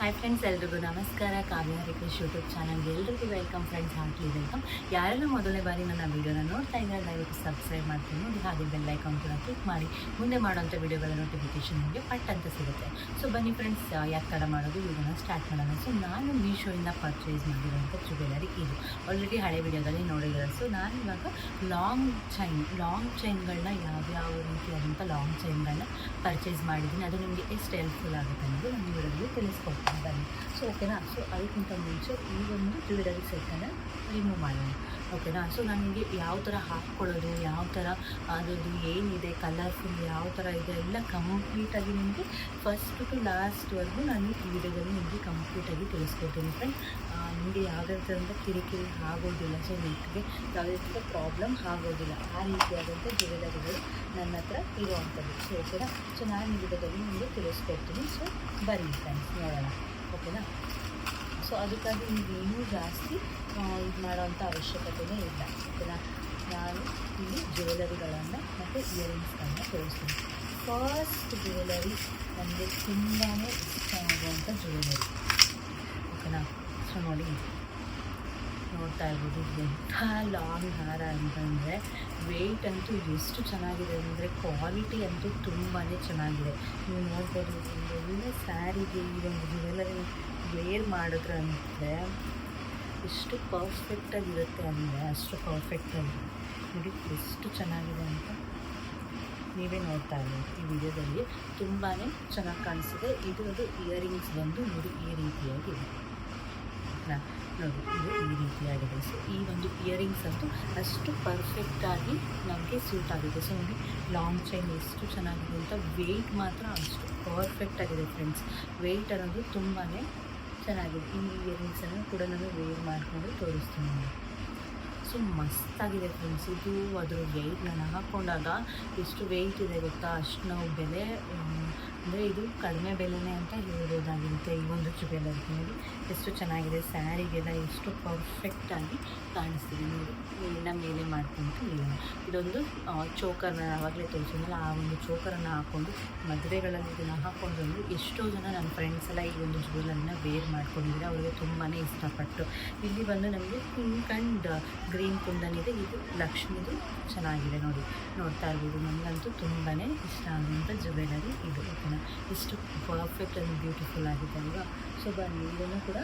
Hi friends, ಎಲ್ರಿಗೂ ನಮಸ್ಕಾರ. ಕಾವ್ಯ request YouTube ಚಾನಲ್ಗೆ ಎಲ್ರಿಗೂ ವೆಲ್ಕಮ್ ಫ್ರೆಂಡ್ಸ್, ಹಾರ್ಟ್ಲಿ ವೆಲ್ಕಮ್. ಯಾರೆಲ್ಲ ಮೊದಲನೇ ಬಾರಿ ನನ್ನ ವೀಡಿಯೋನ ನೋಡ್ತಾ ಇದ್ದಾರೆ ದಯವಿಟ್ಟು ಸಬ್ಸ್ಕ್ರೈಬ್ ಮಾಡ್ತೀನಿ ನೋಡಿ, ಹಾಗೆ ಬೆಲ್ ಐಕಾನ್ ಕೂಡ ಕ್ಲಿಕ್ ಮಾಡಿ ಮುಂದೆ ಮಾಡೋಂಥ ವೀಡಿಯೋಗಳ ನೋಟಿಫಿಕೇಶನ್ ನಿಮಗೆ ಪಟ್ ಅಂತ ಸಿಗುತ್ತೆ. ಸೊ ಬನ್ನಿ ಫ್ರೆಂಡ್ಸ್, ಯಾಕೆ ತಡ ಮಾಡೋದು, ಇದನ್ನು ಸ್ಟಾರ್ಟ್ ಮಾಡೋಣ. ಸೊ ನಾನು ಮೀಶೋಯಿಂದ ಪರ್ಚೇಸ್ ಮಾಡಿರೋಂಥ ಜ್ಯುವೆಲರಿ ಇದು ಆಲ್ರೆಡಿ ಹಳೆ ವೀಡಿಯೋದಲ್ಲಿ ನೋಡಿದ್ದಾರೆ. ಸೊ ನಾನು ಇವಾಗ ಲಾಂಗ್ ಚೈನ್ಗಳನ್ನ ಯಾವ್ಯಾವ ರೀತಿಯಾದಂಥ ಲಾಂಗ್ ಚೈನ್ಗಳನ್ನ ಪರ್ಚೇಸ್ ಮಾಡಿದ್ದೀನಿ. ಅದು ನಿಮಗೆ ಎಷ್ಟು ಹೆಲ್ಪ್ಫುಲ್ ಆಗುತ್ತೆ ಅನ್ನೋದು ನಾನು ವಿಡಿಯೋದಲ್ಲಿ ತಿಳಿಸ್ಕೊಡ್ತೀನಿ ಬನ್ನಿ. ಸೊ ಓಕೆನಾ. ಸೊ ಅದಕ್ಕಿಂತ ಮುಂಚೆ ಈ ಒಂದು ಜ್ಯುವೆಲರಿ ಸೆಟ್ಟನ್ನು ರಿಮೂವ್ ಮಾಡೋಣ. ಓಕೆನಾ. ಸೊ ನನಗೆ ಯಾವ ಥರ ಹಾಕ್ಕೊಳ್ಳೋದು, ಯಾವ ಥರ ಅದರದ್ದು ಏನಿದೆ, ಕಲರ್ಫುಲ್ ಯಾವ ಥರ ಇದೆ ಎಲ್ಲ ಕಂಪ್ಲೀಟಾಗಿ ನಿಮಗೆ ಫಸ್ಟ್ ಟು ಲಾಸ್ಟ್ವರೆಗೂ ನಾನು ಈ ವಿಡಿಯೋದಲ್ಲಿ ನಿಮಗೆ ಕಂಪ್ಲೀಟಾಗಿ ತಿಳಿಸ್ಕೊಡ್ತೀನಿ ಫ್ರೆಂಡ್. ನಿಮಗೆ ಯಾವುದೇ ಥರದ ಕಿರಿಕಿರಿ ಆಗೋದಿಲ್ಲ. ಸೊ ನೆಕ್ಗೆ ಯಾವುದೇ ಥರದ ಪ್ರಾಬ್ಲಮ್ ಆಗೋದಿಲ್ಲ. ಆ ರೀತಿಯಾದಂಥ ಜ್ಯುವೆಲರಿಗಳು ನನ್ನ ಹತ್ರ ಇರುವಂಥದ್ದು. ಸೊ ಓಕೆನಾ. ಸೊ ನಾನು ಈ ವಿಡಿಯೋದಲ್ಲಿ ನಿಮಗೆ ತಿಳಿಸ್ಕೊಡ್ತೀನಿ. ಸೊ ಬನ್ನಿ ಫ್ರೆಂಡ್ಸ್, ನೋಡೋಣ. ಓಕೆನಾ. ಸೊ ಅದಕ್ಕಾಗಿ ನೀವೇನೂ ಜಾಸ್ತಿ ಇದು ಮಾಡೋವಂಥ ಅವಶ್ಯಕತೆಯೇ ಇಲ್ಲ. ಓಕೆನಾ. ನಾನು ಇಲ್ಲಿ ಜ್ಯುವೆಲರಿಗಳನ್ನು ಮತ್ತು ಇಯರಿಂಗ್ಸ್ಗಳನ್ನ ತೋರಿಸ್ತೀನಿ. ಫಸ್ಟ್ ಜ್ಯುವೆಲರಿ ನನಗೆ ತುಂಬಾ ಇಷ್ಟ ಆಗುವಂಥ ಜ್ಯುವೆಲರಿ. ಓಕೆನಾ. ಸೊ ನೋಡ್ತಾ ಇರ್ಬೋದು, ಎಂಥ ಲಾಂಗ್ ಹಾರ ಅಂತಂದರೆ ವೆಯ್ಟ್ ಅಂತೂ ಎಷ್ಟು ಚೆನ್ನಾಗಿದೆ ಅಂದರೆ ಕ್ವಾಲಿಟಿ ಅಂತೂ ತುಂಬಾ ಚೆನ್ನಾಗಿದೆ. ನೀವು ನೋಡ್ಬೋದು, ಒಳ್ಳೆ ಸ್ಯಾರಿಗೆ ಈ ಒಂದು ಜ್ಯುವೆಲರಿ ವೇರ್ ಮಾಡಿದ್ರಂದರೆ ಎಷ್ಟು ಪರ್ಫೆಕ್ಟಾಗಿರುತ್ತೆ ಅಂದರೆ ಅಷ್ಟು ಪರ್ಫೆಕ್ಟಾಗಿ ನೋಡಿ ಎಷ್ಟು ಚೆನ್ನಾಗಿದೆ ಅಂತ ನೀವೇ ನೋಡ್ತಾ ಇದ್ದೀವಿ ಈ ವಿಡಿಯೋದಲ್ಲಿ. ತುಂಬಾ ಚೆನ್ನಾಗಿ ಕಾಣಿಸಿದೆ. ಇದು ಇಯರಿಂಗ್ಸ್ ಬಂದು ನೋಡಿ ಈ ರೀತಿಯಾಗಿದೆ. ನೋಡಿ ಇದು ಈ ರೀತಿಯಾಗಿದೆ. ಸೊ ಈ ಒಂದು ಇಯರಿಂಗ್ಸ್ ಅಂತೂ ಅಷ್ಟು ಪರ್ಫೆಕ್ಟಾಗಿ ನಮಗೆ ಸೂಟ್ ಆಗಿದೆ. ಸೊ ನೋಡಿ ಲಾಂಗ್ ಚೈನ್ ಎಷ್ಟು ಚೆನ್ನಾಗಿದೆ ಅಂತ. ವೆಯ್ಟ್ ಮಾತ್ರ ಅಷ್ಟು ಪರ್ಫೆಕ್ಟಾಗಿದೆ ಫ್ರೆಂಡ್ಸ್. ವೆಯ್ಟ್ ಅನ್ನೋದು ತುಂಬಾ ಚೆನ್ನಾಗಿದೆ. ಈ ಇಯರಿಂಗ್ಸನ್ನು ಕೂಡ ನಾನು ವೇರ್ ಮಾಡಿಕೊಂಡು ತೋರಿಸ್ತೀನಿ ನೋಡಿ. ಸೊ ಮಸ್ತಾಗಿದೆ ಫ್ರೆಂಡ್ಸ್. ಇದು ಅದ್ರ ವೆಯ್ಟ್ ನಾನು ಹಾಕ್ಕೊಂಡಾಗ ಎಷ್ಟು ವೆಯ್ಟ್ ಇದೆ ಗೊತ್ತಾ, ಅಷ್ಟು ನಾವು ಬೆಲೆ ಅಂದರೆ ಇದು ಕಡಿಮೆ ಬೆಲೆನೇ ಅಂತ ಹೇಳ್ಬೋದಾಗಿರುತ್ತೆ. ಈ ಒಂದು ಜ್ಯುವೆಲರಿ ನೋಡಿ ಎಷ್ಟು ಚೆನ್ನಾಗಿದೆ. ಸ್ಯಾರಿಗೆಲ್ಲ ಎಷ್ಟು ಪರ್ಫೆಕ್ಟಾಗಿ ಕಾಣಿಸ್ತಿದೆ ನೋಡಿ. ಎಲ್ಲ ಮೇಲೆ ಮಾಡ್ಕೊಂಡು ಇದೊಂದು ಚೋಕರ್ನ ಆವಾಗಲೇ ತೋರಿಸಿದ್ನಲ್ಲ, ಆ ಒಂದು ಚೋಕರನ್ನು ಹಾಕ್ಕೊಂಡು ಮದುವೆಗಳಲ್ಲಿ ಇದನ್ನು ಹಾಕ್ಕೊಂಡು ಎಷ್ಟೋ ಜನ ನನ್ನ ಫ್ರೆಂಡ್ಸ್ ಎಲ್ಲ ಈ ಒಂದು ಜ್ಯುವೆಲರಿನ ವೇರ್ ಮಾಡ್ಕೊಂಡಿದ್ದಾರೆ. ಅವರಿಗೆ ತುಂಬಾ ಇಷ್ಟಪಟ್ಟು. ಇಲ್ಲಿ ಬಂದು ನಮಗೆ ಪಿಂಕ್ ಆ್ಯಂಡ್ ಗ್ರೀನ್ ಕುಂದನಿದೆ. ಇದು ಲಕ್ಷ್ಮಿದು ಚೆನ್ನಾಗಿದೆ ನೋಡಿ, ನೋಡ್ತಾ ಇರ್ಬೋದು. ನನಗಂತೂ ತುಂಬಾ ಇಷ್ಟ ಆಗುವಂಥ ಜ್ಯುವೆಲರಿ ಇದು. ಓಕೆನಾ. ಎಷ್ಟು ಪರ್ಫೆಕ್ಟ್ ಆ್ಯಂಡ್ ಬ್ಯೂಟಿಫುಲ್ ಆಗಿದೆ ಅಲ್ವಾ. ಸೊ ಬನ್ನಿ, ಇದನ್ನು ಕೂಡ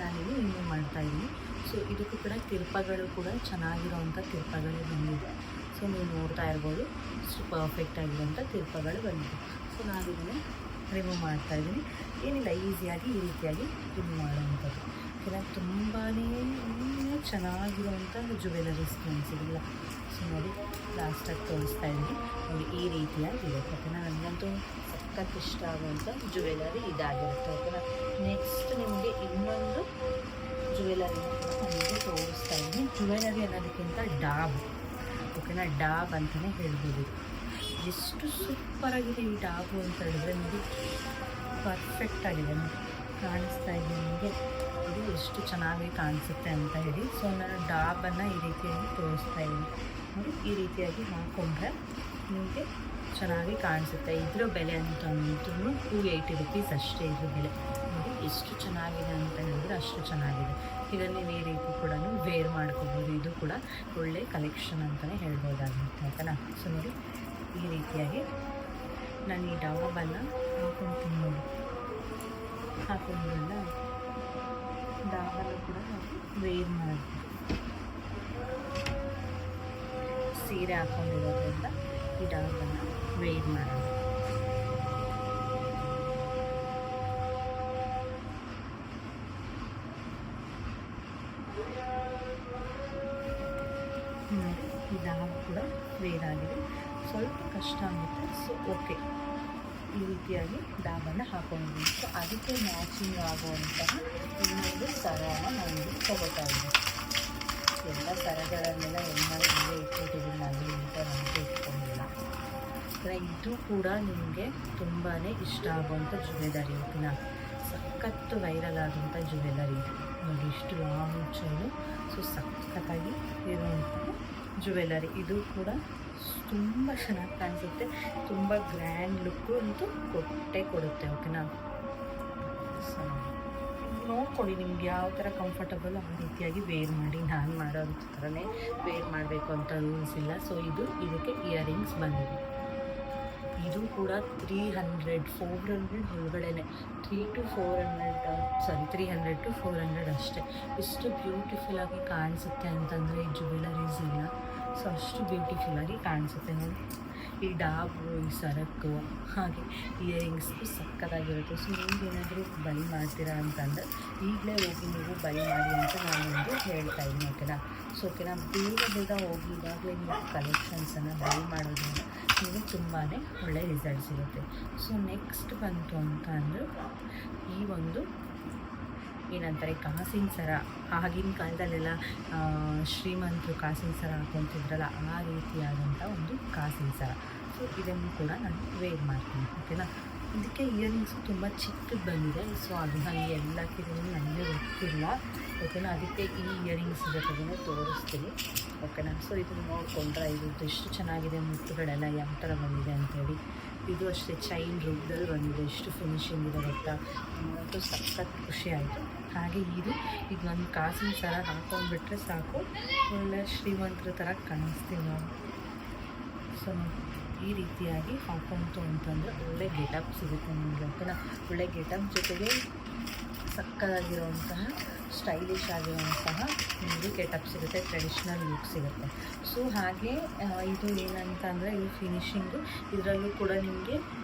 ನಾನಿಲ್ಲಿ ರಿಮೂವ್ ಮಾಡ್ತಾಯಿದ್ದೀನಿ. ಸೊ ಇದಕ್ಕೂ ಕೂಡ ತಿರುಪಗಳು ಕೂಡ ಚೆನ್ನಾಗಿರೋವಂಥ ತಿರುಪಗಳೇ ಬಂದಿದೆ. ಸೊ ನೀವು ನೋಡ್ತಾ ಇರ್ಬೋದು, ಎಷ್ಟು ಪರ್ಫೆಕ್ಟ್ ಆಗಿರೋಂಥ ತಿರುಪಗಳು ಬಂದಿದೆ. ಸೊ ನಾನು ಇದನ್ನು ರಿಮೂವ್ ಮಾಡ್ತಾಯಿದ್ದೀನಿ. ಏನಿಲ್ಲ, ಈಸಿಯಾಗಿ ಈ ರೀತಿಯಾಗಿ ರಿಮೂವ್ ಮಾಡೋವಂಥದ್ದು. ಕೆಲವು ತುಂಬಾ ಚೆನ್ನಾಗಿರುವಂಥ ಜ್ಯುವೆಲರೀಸ್ ಕಾಣಿಸಿದಿಲ್ಲ. ಸೊ ನೋಡಿ ಲಾಸ್ಟಾಗಿ ತೋರಿಸ್ತಾ ಇದ್ದೀನಿ ನೋಡಿ ಈ ರೀತಿಯಾಗಿದೆ. ಓಕೆನಾ. ನನಗಂತೂ ಸಖತ್ ಇಷ್ಟ ಆಗುವಂಥ ಜ್ಯುವೆಲರಿ ಇದಾಗಿರುತ್ತೆ. ಓಕೆನಾ. ನೆಕ್ಸ್ಟ್ ನಿಮಗೆ ಇನ್ನೊಂದು ಜ್ಯುವೆಲರಿನ ನನಗೆ ತೋರಿಸ್ತಾ ಇದ್ದೀನಿ. ಜ್ಯುವೆಲರಿ ಅನ್ನೋದಕ್ಕಿಂತ ಡಾಬ್. ಓಕೆನಾ. ಡಾಬ್ ಅಂತಲೇ ಹೇಳ್ಬೋದು. ಎಷ್ಟು ಸೂಪರಾಗಿದೆ ಈ ಡಾಬು ಅಂತ ಹೇಳಿದ್ರೆ ನೋಡಿ, ಪರ್ಫೆಕ್ಟಾಗಿದೆ ನೋಡಿ, ಕಾಣಿಸ್ತಾ ಇದೆ ನಿಮಗೆ. ಇದು ಎಷ್ಟು ಚೆನ್ನಾಗಿ ಕಾಣಿಸುತ್ತೆ ಅಂತ ಹೇಳಿ. ಸೊ ನಾನು ಡಾಬನ್ನು ಈ ರೀತಿಯಾಗಿ ತೋರಿಸ್ತಾ ಇದ್ದೀನಿ ನೋಡಿ. ಈ ರೀತಿಯಾಗಿ ಹಾಕ್ಕೊಂಡ್ರೆ ನಿಮಗೆ ಚೆನ್ನಾಗಿ ಕಾಣಿಸುತ್ತೆ. ಇದರ ಬೆಲೆ ಅಂತಂತೂ 280 ರುಪೀಸ್ ಅಷ್ಟೇ ಇದ್ರ ಬೆಲೆ. ನೋಡಿ ಎಷ್ಟು ಚೆನ್ನಾಗಿದೆ ಅಂತ ಹೇಳಿದ್ರೆ ಅಷ್ಟು ಚೆನ್ನಾಗಿದೆ. ಇದನ್ನು ನೀವು ಈ ರೀತಿ ಕೂಡ ವೇರ್ ಮಾಡ್ಕೋಬೋದು. ಇದು ಕೂಡ ಒಳ್ಳೆ ಕಲೆಕ್ಷನ್ ಅಂತಲೇ ಹೇಳ್ಬೋದಾಗುತ್ತೆ. ಓಕೆನಾ. ಸೊ ನೋಡಿ ಈ ರೀತಿಯಾಗಿ ನಾನು ಈ ಡಾಬನ್ನು ಹಾಕ್ಕೊಂತೀನಿ ನೋಡಿ. ಹಾಕೊಂಡ್ರಲ್ಲ ಡಾಬನ್ನು ಕೂಡ ನಾವು ವೇರ್ ಮಾಡ್ತೀವಿ. ಸೀರೆ ಹಾಕ್ಕೊಂಡಿರೋದ್ರಿಂದ ಈ ಡಾಬನ್ನು ವೇರ್ ಮಾಡೋಣ. ಈ ಡಾಬ್ ಕೂಡ ವೇರ್ ಆಗಿದೆ. ಸ್ವಲ್ಪ ಕಷ್ಟ ಆಗುತ್ತೆ. ಸೊ ಓಕೆ, ಈ ರೀತಿಯಾಗಿ ಡಾಬನ್ನು ಹಾಕೊಂಡಿದ್ದೀನಿ. ಸೊ ಅದಕ್ಕೆ ಮ್ಯಾಚಿಂಗ್ ಆಗುವಂತಹ ಇನ್ನೊಂದು ಸರನ ನಾನು ತಗೋತಾ ಇದ್ದೀನಿ. ಎಲ್ಲ ಸರಗಳನ್ನೆಲ್ಲ ಎಲ್ಲ ಇಟ್ಬಿಟ್ಟಿದ್ದೀನಿ ನಾನು ಅಂತ ನನಗೆ ಇಟ್ಕೊಂಡಿಲ್ಲ. ಇದು ಕೂಡ ನಿಮಗೆ ತುಂಬಾ ಇಷ್ಟ ಆಗುವಂಥ ಜ್ಯುವೆಲರಿ. ಓಕೆನಾ. ಸಖತ್ತು ವೈರಲ್ ಆಗುವಂಥ ಜ್ಯುವೆಲರಿ ನೋಡಿ. ಇಷ್ಟು ಲಾಂಗ್ ಚೈನು. ಸೊ ಸಖತ್ತಾಗಿ ಇರುವಂಥ ಜ್ಯುವೆಲರಿ. ಇದು ಕೂಡ ತುಂಬ ಚೆನ್ನಾಗಿ ಕಾಣಿಸುತ್ತೆ. ತುಂಬ ಗ್ರ್ಯಾಂಡ್ ಲುಕ್ಕು ಅಂತೂ ಕೊಟ್ಟೇ ಕೊಡುತ್ತೆ. ಓಕೆನಾ. ಸೊ ನೋಡ್ಕೊಳ್ಳಿ ನಿಮ್ಗೆ ಯಾವ ಥರ ಕಂಫರ್ಟಬಲ್ ಆ ರೀತಿಯಾಗಿ ವೇರ್ ಮಾಡಿ. ನಾನು ಮಾಡೋ ಥರನೇ ವೇರ್ ಮಾಡಬೇಕು ಅಂತ ರೂಲ್ಸ್ ಇಲ್ಲ. ಸೊ ಇದಕ್ಕೆ ಇಯರಿಂಗ್ಸ್ ಬಂದಿದೆ. ಇದು ಕೂಡ 400 ಒಳಗಡೆ 300 to 400 ಅಷ್ಟೇ. ಇಷ್ಟು ಬ್ಯೂಟಿಫುಲ್ಲಾಗಿ ಕಾಣಿಸುತ್ತೆ ಅಂತಂದರೆ ಈ ಜ್ಯುವೆಲರೀಸ್ ಎಲ್ಲ. ಸೊ ಅಷ್ಟು ಬ್ಯೂಟಿಫುಲ್ಲಾಗಿ ಕಾಣಿಸುತ್ತೆ ನೋಡಿ. ಈ ಡಾಬು, ಈ ಸರಕು, ಹಾಗೆ ಇಯರಿಂಗ್ಸ್ಗೂ ಸಕ್ಕತ್ತಾಗಿರುತ್ತೆ. ಸೊ ನೀವೇನಾದರೂ ಬೈ ಮಾಡ್ತೀರಾ ಅಂತಂದರೆ ಈಗಲೇ ಹೋಗಿ ನೀವು ಬೈ ಮಾಡಿ ಅಂತ ನಾನು ನಿಮಗೆ ಹೇಳ್ತಾ ಇದ್ದೀನಿ. ಓಕೆನಾ? ಸೊ ಓಕೆನಾ, ಬೇಗ ಹೋಗಿ ಇವಾಗಲೇ ನೀವು ಕಲೆಕ್ಷನ್ಸನ್ನು ಬೈ ಮಾಡೋದ್ರಿಂದ ನೀವು ತುಂಬಾ ಒಳ್ಳೆ ರಿಸಲ್ಟ್ಸ್ ಇರುತ್ತೆ. ಸೊ ನೆಕ್ಸ್ಟ್ ಬಂತು ಅಂತ ಅಂದರೆ ಈ ಒಂದು ಏನಂತಾರೆ ಕಾಸಿನ ಸರ. ಆಗಿನ ಕಾಲದಲ್ಲೆಲ್ಲ ಶ್ರೀಮಂತರು ಕಾಸಿನ ಸರ ಹಾಕೊತಿದ್ರಲ್ಲ, ಆ ರೀತಿಯಾದಂಥ ಒಂದು ಕಾಸಿನ ಸರ. ಸೊ ಇದನ್ನು ಕೂಡ ನಾನು ವೇರ್ ಮಾಡ್ತೀನಿ. ಓಕೆನಾ? ಇದಕ್ಕೆ ಇಯರಿಂಗ್ಸು ತುಂಬ ಚಿಕ್ಕದು ಬಂದಿದೆ. ಸೊ ಅದು ನನಗೆ ಎಲ್ಲಕ್ಕಿದೆ ನನಗೆ ಗೊತ್ತಿಲ್ಲ. ಓಕೆನಾ? ಅದಕ್ಕೆ ಈ ಇಯರಿಂಗ್ಸ್ ಜೊತೆಗೇ ತೋರಿಸ್ತೀನಿ. ಓಕೆನಾ? ಸೊ ಇದನ್ನು ನೋಡಿಕೊಂಡ್ರೆ ಇದು ಎಷ್ಟು ಚೆನ್ನಾಗಿದೆ, ಮುತ್ತುಗಳೆಲ್ಲ ಯಾವ ಥರ ಬಂದಿದೆ ಅಂಥೇಳಿ. ಇದು ಅಷ್ಟೇ ಚೈನ್ ರೂಪದಲ್ಲಿ ಬಂದಿದೆ. ಎಷ್ಟು ಫಿನಿಶಿಂಗ್ ಇದೆ ಗೊತ್ತಾ? ಅದು ಸಖತ್ ಖುಷಿ ಆಯಿತು. ಹಾಗೆ ಈಗ ಒಂದು ಕಾಸಿನ ಸರ ಹಾಕೊಂಡ್ಬಿಟ್ರೆ ಸಾಕು, ಒಳ್ಳೆ ಶ್ರೀಮಂತರ ಥರ ಕಾಣಿಸ್ತೀವಿ ನಾವು. ಸೊ ಈ ರೀತಿಯಾಗಿ ಹಾಕೊಂತು ಅಂತಂದರೆ ಒಳ್ಳೆ ಗೆಟಪ್ ಸಿಗುತ್ತೆ ನಿಮಗೆ. ಓಕೆನಾ? ಒಳ್ಳೆ ಗೆಟಪ್ ಜೊತೆಗೆ ಸಕ್ಕತ್ತಾಗಿರೋಂತಹ ಸ್ಟೈಲಿಶ್ ಆಗಿರುವಂತಹ ನಿಮಗೆ ಗೆಟಪ್ ಸಿಗುತ್ತೆ, ಟ್ರೆಡಿಷ್ನಲ್ ಲುಕ್ ಸಿಗುತ್ತೆ. ಸೊ ಹಾಗೆ ಇದು ಏನಂತಂದರೆ ಇದು ಫಿನಿಶಿಂಗು. ಇದರಲ್ಲೂ ಕೂಡ ನಿಮಗೆ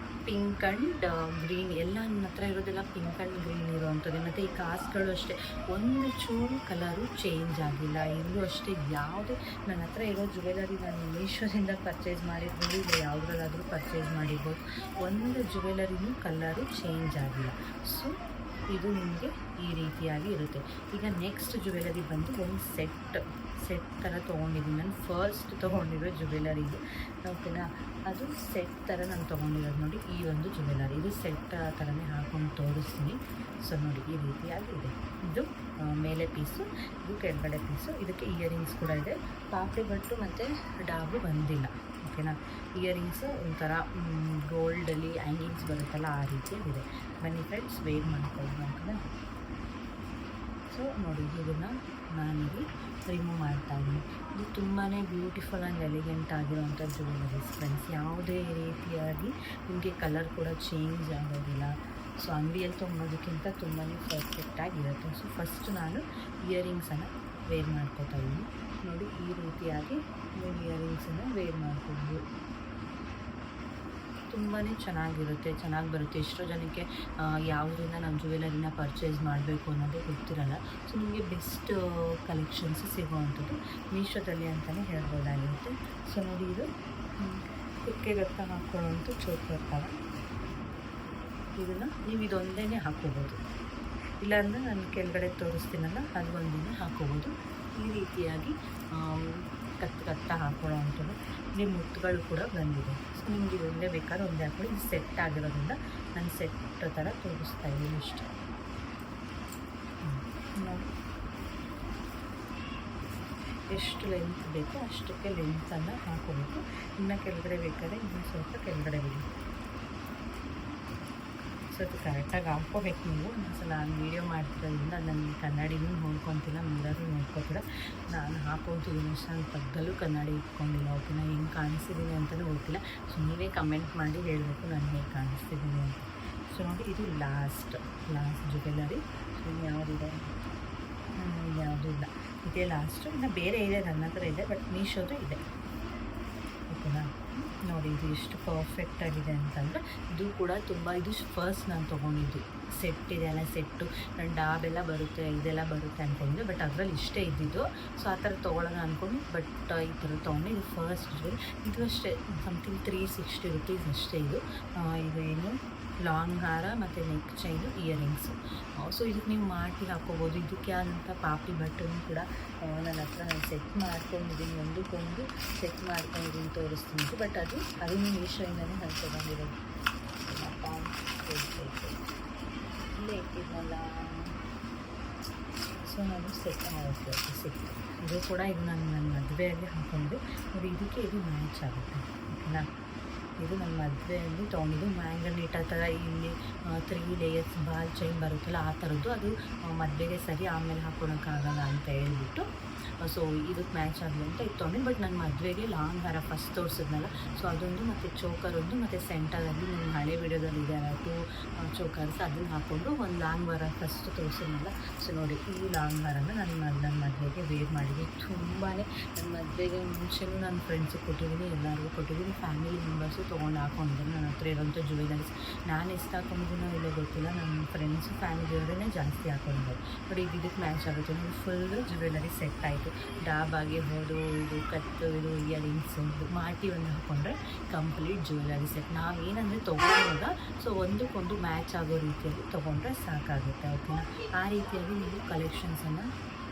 ಪಿಂಕ್ ಆ್ಯಂಡ್ ಗ್ರೀನ್ ಎಲ್ಲ ನನ್ನ ಹತ್ರ ಇರೋದೆಲ್ಲ ಪಿಂಕ್ ಆ್ಯಂಡ್ ಗ್ರೀನ್ ಇರೋವಂಥದ್ದು. ಮತ್ತು ಈ ಕಾಸುಗಳು ಅಷ್ಟೇ ಒಂದು ಚೂರು ಕಲರು ಚೇಂಜ್ ಆಗಿಲ್ಲ. ಇಲ್ಲೂ ಅಷ್ಟೇ ಯಾವುದೇ ನನ್ನ ಹತ್ರ ಇರೋ ಜ್ಯುವೆಲರಿ ನಾನು ಮೀಶೋದಿಂದ ಪರ್ಚೇಸ್ ಮಾಡಿರ್ಬೋದು, ಇಲ್ಲ ಯಾವುದ್ರಲ್ಲಾದರೂ ಪರ್ಚೇಸ್ ಮಾಡಿರ್ಬೋದು, ಒಂದು ಜ್ಯುವೆಲರಿನೂ ಕಲರು ಚೇಂಜ್ ಆಗಿಲ್ಲ. ಸೊ ಇದು ನಿಮಗೆ ಈ ರೀತಿಯಾಗಿ ಇರುತ್ತೆ. ಈಗ ನೆಕ್ಸ್ಟ್ ಜ್ಯುವೆಲರಿ ಬಂದು ಒಂದು ಸೆಟ್ ಥರ ತೊಗೊಂಡಿದ್ದೀನಿ. ನಾನು ಫಸ್ಟ್ ತೊಗೊಂಡಿರೋ ಜ್ಯುವೆಲರಿ. ಓಕೆನಾ? ಅದು ಸೆಟ್ ಥರ ನಾನು ತೊಗೊಂಡಿರೋದು ನೋಡಿ. ಈ ಒಂದು ಜ್ಯುವೆಲರಿ ಇದು ಸೆಟ್ ಥರನೇ ಹಾಕೊಂಡು ತೋರಿಸ್ತೀನಿ. ಸೊ ನೋಡಿ ಈ ರೀತಿಯಾಗಿ ಇದೆ. ಇದು ಮೇಲೆ ಪೀಸು, ಇದು ಕೆಳಗಡೆ ಪೀಸು. ಇದಕ್ಕೆ ಇಯರಿಂಗ್ಸ್ ಕೂಡ ಇದೆ. ಪಾಪಡಿ ಬಟ್ಟು ಮತ್ತು ಡಾಬು ಬಂದಿಲ್ಲ. ಓಕೆನಾ? ಇಯರಿಂಗ್ಸು ಒಂಥರ ಗೋಲ್ಡಲ್ಲಿ ಹ್ಯಾಂಗಿಂಗ್ಸ್ ಬರುತ್ತಲ್ಲ, ಆ ರೀತಿಯಾಗಿದೆ. ಬನ್ನಿ ಫ್ರೆಂಡ್ಸ್, ವೇರ್ ಮಾಡ್ಕೊಳ್ಳೋಣ. ಓಕೆನಾ? ಸೊ ನೋಡಿ ಇದನ್ನು ನಾನಿಲ್ಲಿ ರಿಮೂವ್ ಮಾಡ್ತಾಯಿದ್ದೀನಿ. ಇದು ತುಂಬಾ ಬ್ಯೂಟಿಫುಲ್ ಆ್ಯಂಡ್ ಎಲಿಗೆಂಟ್ ಆಗಿರೋವಂಥ ಜ್ಯುವೆಲರೀಸ್ ಫ್ರೆಂಡ್ಸ್. ಯಾವುದೇ ರೀತಿಯಾಗಿ ನಿಮಗೆ ಕಲರ್ ಕೂಡ ಚೇಂಜ್ ಆಗೋದಿಲ್ಲ. ಸೊ ಅಂಗಡಿಯಲ್ಲಿ ತೊಗೊಳೋದಕ್ಕಿಂತ ತುಂಬಾ ಪರ್ಫೆಕ್ಟಾಗಿರುತ್ತೆ. ಸೊ ಫಸ್ಟ್ ನಾನು ಇಯರಿಂಗ್ಸನ್ನು ವೇರ್ ಮಾಡ್ಕೋತಾ ಇದ್ದೀನಿ. ನೋಡಿ ಈ ರೀತಿಯಾಗಿ ನೀವು ಇಯರಿಂಗ್ಸನ್ನು ವೇರ್ ಮಾಡ್ಬೋದು. ತುಂಬಾ ಚೆನ್ನಾಗಿರುತ್ತೆ, ಚೆನ್ನಾಗಿ ಬರುತ್ತೆ. ಎಷ್ಟೋ ಜನಕ್ಕೆ ಯಾವುದರಿಂದ ನಮ್ಮ ಜ್ಯುವೆಲರಿನ ಪರ್ಚೇಸ್ ಮಾಡಬೇಕು ಅನ್ನೋದೇ ಗೊತ್ತಿರಲ್ಲ. ಸೊ ನಿಮಗೆ ಬೆಸ್ಟ್ ಕಲೆಕ್ಷನ್ಸ್ ಸಿಗುವಂಥದ್ದು ಮೀಶೋದಲ್ಲಿ ಅಂತಲೇ ಹೇಳ್ಬೋದಾಗಿರುತ್ತೆ. ಸೊ ನೋಡಿ ಇದು ಕುಕ್ಕೆಗತ್ತ ಹಾಕ್ಕೊಳ್ಳೋವಂಥ ಚೋಟ್ ಬರ್ತಾವೆ. ಇದನ್ನು ನೀವು ಇದೊಂದೇ ಹಾಕ್ಕೋಬೋದು, ಇಲ್ಲಾಂದರೆ ನಾನು ಕೆಳಗಡೆ ತೋರಿಸ್ತೀನಲ್ಲ ಅದು ಒಂದಿನ ಹಾಕ್ಕೋಬೋದು. ಈ ರೀತಿಯಾಗಿ ಕತ್ತ ಹಾಕೊಳ್ಳೋ ಅಂಥದ್ದು. ಇಲ್ಲಿ ಮುತ್ತುಗಳು ಕೂಡ ಬಂದಿದೆ. ಸೊ ನಿಮಗೆ ಒಂದೇ ಬೇಕಾದ್ರೆ ಒಂದೇ ಹಾಕೊಳ್ಳಿ. ಇದು ಸೆಟ್ ಆಗಿರೋದ್ರಿಂದ ನಾನು ಸೆಟ್ ಥರ ತೋರಿಸ್ತಾ ಇದ್ದೀನಿ ಇಷ್ಟು. ಎಷ್ಟು ಲೆಂತ್ ಬೇಕೋ ಅಷ್ಟಕ್ಕೆ ಲೆಂತನ್ನು ಹಾಕೋಬೇಕು. ಇನ್ನು ಕೆಳಗಡೆ ಬೇಕಾದ್ರೆ ಇನ್ನೂ ಸ್ವಲ್ಪ ಕೆಳಗಡೆ ಬಿಡಿ. ಸೊ ಅದು ಕರೆಕ್ಟಾಗಿ ಹಾಕ್ಕೋಬೇಕು. ನೀವು ಒಂದ್ಸಲ ನಾನು ವೀಡಿಯೋ ಮಾಡ್ತಿರೋದ್ರಿಂದ ನನಗೆ ಕನ್ನಡಿನೂ ನೋಡ್ಕೊತಿಲ್ಲ, ಮಿರರು ನೋಡ್ಕೊತೀರ. ನಾನು ಹಾಕೋತಿದ್ದೀನಿ ಅಷ್ಟು, ನಾನು ಪಕ್ಕದಲ್ಲೂ ಕನ್ನಡಿ ಇಟ್ಕೊಂಡಿಲ್ಲ. ಓಕೆನಾ? ಹೆಂಗೆ ಕಾಣಿಸ್ತಿದ್ದೀನಿ ಅಂತಲೂ ಗೊತ್ತಿಲ್ಲ. ಸೊ ನೀವೇ ಕಮೆಂಟ್ ಮಾಡಿ ಹೇಳಬೇಕು ನಾನು ಹೇಗೆ ಕಾಣಿಸ್ತಿದ್ದೀನಿ ಅಂತ. ಸೊ ನೋಡಿ ಇದು ಲಾಸ್ಟ್ ಜ್ಯುವೆಲರಿ. ಸೊ ಯಾವುದಿದೆ? ಯಾವುದೂ ಇಲ್ಲ, ಇದೇ ಲಾಸ್ಟು. ಇನ್ನು ಬೇರೆ ಇದೆ ನನ್ನ ಹತ್ರ ಇದೆ, ಬಟ್ ಮೀಶೋದು ಇದೆ. ಓಕೆನಾ? ನೋಡಿ ಇದು ಎಷ್ಟು ಪರ್ಫೆಕ್ಟಾಗಿದೆ ಅಂತಂದರೆ ಇದು ಕೂಡ ತುಂಬ, ಇದು ಫಸ್ಟ್ ನಾನು ತೊಗೊಂಡಿದ್ದು ಸೆಟ್ ಇದೆಯಲ್ಲ, ಸೆಟ್ಟು ನನ್ನ ಡಾಬೆಲ್ಲ ಬರುತ್ತೆ, ಇದೆಲ್ಲ ಬರುತ್ತೆ ಅಂತಂದರೆ, ಬಟ್ ಅದರಲ್ಲಿ ಇಷ್ಟೇ ಇದ್ದಿದ್ದು. ಸೊ ಆ ಥರ ತೊಗೊಳ್ಳೋಣ ಅಂದ್ಕೊಂಡು ಬಟ್ ಈ ಥರ ತೊಗೊಂಡು ಇದು ಫಸ್ಟ್ ಜ್ಯುವೆಲ್. ಇದು ಅಷ್ಟೇ ಸಮಥಿಂಗ್ 360 ರುಪೀಸ್ ಅಷ್ಟೇ. ಇದು ಏನು ಲಾಂಗ್ ಹಾರ ಮತ್ತು ನೆಕ್ ಚೈನು, ಇಯರಿಂಗ್ಸು. ಸೊ ಇದಕ್ಕೆ ನೀವು ಮಾಡಿ ಹಾಕ್ಕೋಬೋದು. ಇದಕ್ಕೆ ಆದಂಥ ಪಾಪಡಿ ಬಟ್ಟನ್ನು ಕೂಡ ನನ್ನ ಹತ್ರ ನಾನು ಸೆಟ್ ಮಾಡ್ಕೊಂಡಿದ್ದೀನಿ, ಒಂದಕ್ಕೊಂದು ಸೆಟ್ ಮಾಡ್ಕೊಂಡಿದ್ದೀನಿ, ತೋರಿಸ್ತೀನಿ. ಬಟ್ ಅದನ್ನು ಮೀಶೋಯಿಂದಲೇ ನಾನು ತೊಗೊಂಡಿರೋದು. ಇಲ್ಲೇ ಇಟ್ಟಿದ್ನಲ್ಲ. ಸೊ ನಾನು ಸೆಟ್ ಆಗುತ್ತೆ ಸಿಕ್ತು. ಇದು ಕೂಡ ಇದು ನನ್ನ ಮದುವೆಯಾಗಿ ಹಾಕ್ಕೊಂಡು ನೋಡಿ, ಇದಕ್ಕೆ ಇದು ಮ್ಯಾಚ್ ಆಗುತ್ತೆ. ಓಕೆನಾ? ಇದು ನನ್ನ ಮದುವೆಯಲ್ಲಿ ತೊಗೊಂಡಿದ್ದು ಮ್ಯಾಂಗನೀಟ ಥರ ಇಲ್ಲಿ 3 ಲೇಯರ್ಸ್ ಬಾಲ್ ಚೈನ್ ಬರುತ್ತಲ್ಲ ಆ ಥರದ್ದು. ಅದು ಮದುವೆಗೆ ಸರಿ, ಆಮೇಲೆ ಹಾಕ್ಕೊಳಕ್ಕಾಗಲ್ಲ ಅಂತ ಹೇಳ್ಬಿಟ್ಟು ಸೊ ಇದಕ್ಕೆ ಮ್ಯಾಚ್ ಆಗಲಿ ಅಂತ ಇದು ತೊಗೊಂಡು. ಬಟ್ ನನ್ನ ಮದುವೆಗೆ ಲಾಂಗ್ ಹಾರ ಫಸ್ಟ್ ತೋರಿಸಿದ್ನಲ್ಲ, ಸೊ ಅದೊಂದು ಮತ್ತು ಚೋಕರ್ ಒಂದು, ಮತ್ತು ಸೆಂಟರಲ್ಲಿ ನಿಮ್ಮ ಹಳೆ ವಿಡಿಯೋದಲ್ಲಿ ಇದೆ 2 ಚೋಕರ್ಸ್, ಅದನ್ನು ಹಾಕ್ಕೊಂಡು ಒಂದು ಲಾಂಗ್ ಹಾರ ಫಸ್ಟ್ ತೋರಿಸಿದ್ನಲ್ಲ. ಸೊ ನೋಡಿ, ಈ ಲಾಂಗ್ ಹಾರನ ನನ್ನ ಮದುವೆಗೆ ವೇರ್ ಮಾಡಿದ್ದೀನಿ. ತುಂಬಾ ನನ್ನ ಮದುವೆಗೆ ಮುಂಚೆನೂ ನನ್ನ ಫ್ರೆಂಡ್ಸಿಗೆ ಕೊಟ್ಟಿದ್ದೀನಿ, ಎಲ್ಲರಿಗೂ ಕೊಟ್ಟಿದ್ದೀನಿ, ಫ್ಯಾಮಿಲಿ ಮೆಂಬರ್ಸು ತೊಗೊಂಡು ಹಾಕ್ಕೊಂಡಿದ್ದೀನಿ. ನನ್ನ ಹತ್ರ ಇರೋಂಥ ಜ್ಯುವೆಲರೀಸ್ ನಾನು ಎಷ್ಟು ಹಾಕೊಂಡಿದ್ದೀನೋ ಇಲ್ಲೋ ಗೊತ್ತಿಲ್ಲ, ನನ್ನ ಫ್ರೆಂಡ್ಸು ಫ್ಯಾಮಿಲಿಯವರೇ ಜಾಸ್ತಿ ಹಾಕೊಂಡಿದ್ದಾರೆ. ನೋಡಿ ಇದಕ್ಕೆ ಮ್ಯಾಚ್ ಆಗುತ್ತೆ. ನೋಡಿ ಫುಲ್ಲು ಜ್ಯುವೆಲರಿ ಸೆಟ್ ಆಯಿತು. ಡಾಬ್ ಆಗಿರ್ಬೋದು, ಇದು ಕತ್ತು, ಇದು ಇಯರಿಂಗ್ಸು, ಇದು ಮಾಟಿ ಒಂದು ಹಾಕ್ಕೊಂಡ್ರೆ ಕಂಪ್ಲೀಟ್ ಜ್ಯುವೆಲರಿ ಸೆಟ್. ನಾವೇನಂದರೆ ತೊಗೊಳ್ಳುವಾಗ ಸೊ ಒಂದಕ್ಕೊಂದು ಮ್ಯಾಚ್ ಆಗೋ ರೀತಿಯಲ್ಲಿ ತೊಗೊಂಡ್ರೆ ಸಾಕಾಗುತ್ತೆ, ಓಕೆನಾ. ಆ ರೀತಿಯಾಗಿ ನೀವು ಕಲೆಕ್ಷನ್ಸನ್ನು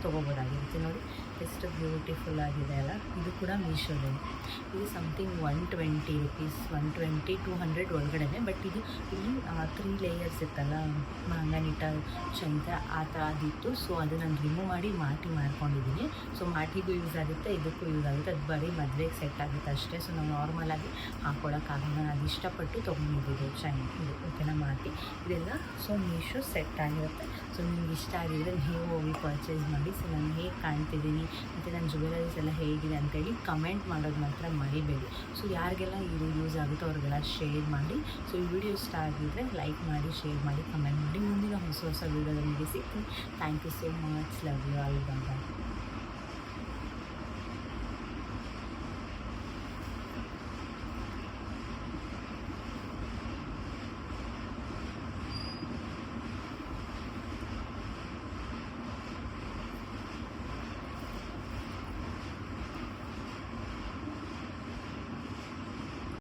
ತೊಗೋಬೋದಾಗಿರುತ್ತೆ. ನೋಡಿ ಎಷ್ಟು ಬ್ಯೂಟಿಫುಲ್ ಆಗಿದೆ ಅಲ್ಲ. ಇದು ಕೂಡ ಮೀಶೋದೇ. ಇದು ಸಮಥಿಂಗ್ 120 ರುಪೀಸ್, 120-200 ಒಳಗಡೆ. ಬಟ್ ಇದು ಇಲ್ಲಿ 3 ಲೇಯರ್ಸ್ ಇತ್ತಲ್ಲ, ಮ್ಯಾಂಗನೀಟ ಚೈನ್ ಆ ಥರ ಅದಿತ್ತು. ಸೊ ಅದು ನಾನು ರಿಮೂವ್ ಮಾಡಿ ಮಾಟಿ ಮಾಡ್ಕೊಂಡಿದ್ದೀನಿ. ಸೊ ಮಾಟಿಗೂ ಯೂಸ್ ಆಗುತ್ತೆ, ಇದಕ್ಕೂ ಯೂಸ್ ಆಗುತ್ತೆ. ಅದು ಬರೀ ಮದುವೆಗೆ ಸೆಟ್ ಆಗುತ್ತೆ ಅಷ್ಟೇ. ಸೊ ನಾವು ನಾರ್ಮಲಾಗಿ ಹಾಕ್ಕೊಳಕ್ಕಾಗಲ್ಲ. ನಾನು ಇಷ್ಟಪಟ್ಟು ತೊಗೊಂಡಿದ್ದು ಚೈನ್ ಇದು, ಓಕೆನಾ, ಮಾಟಿ ಇದೆಲ್ಲ. ಸೊ ಮೀಶೋ ಸೆಟ್ ಆಗಿರುತ್ತೆ. ಸೊ ನಿಮ್ಗೆ ಇಷ್ಟ ಆಗಿದ್ರೆ ನೀವು ಹೋಗಿ ಪರ್ಚೇಸ್ ಮಾಡಿ. ಸೊ ನಾನು ಹೇಗೆ ಕಾಣ್ತಿದ್ದೀನಿ ಮತ್ತು ನನ್ನ ಜ್ಯುವೆಲರೀಸ್ ಎಲ್ಲ ಹೇಗಿದೆ ಅಂತೇಳಿ ಕಮೆಂಟ್ ಮಾಡೋದು ಮಾತ್ರ ಮರಿಬೇಡಿ. ಸೊ ಯಾರಿಗೆಲ್ಲ ಇದು ಯೂಸ್ ಆಗುತ್ತೋ ಅವ್ರಿಗೆಲ್ಲ ಶೇರ್ ಮಾಡಿ. ಸೊ ಈ ವಿಡಿಯೋ ಇಷ್ಟ ಆಗಿದ್ದರೆ ಲೈಕ್ ಮಾಡಿ, ಶೇರ್ ಮಾಡಿ, ಕಮೆಂಟ್ ಮಾಡಿ. ಮುಂದಿನ ಹೊಸ ವೀಡಿಯೋದಲ್ಲಿ ಸಿಗ್ತೀನಿ. Thank you so much. Love you all. Bye.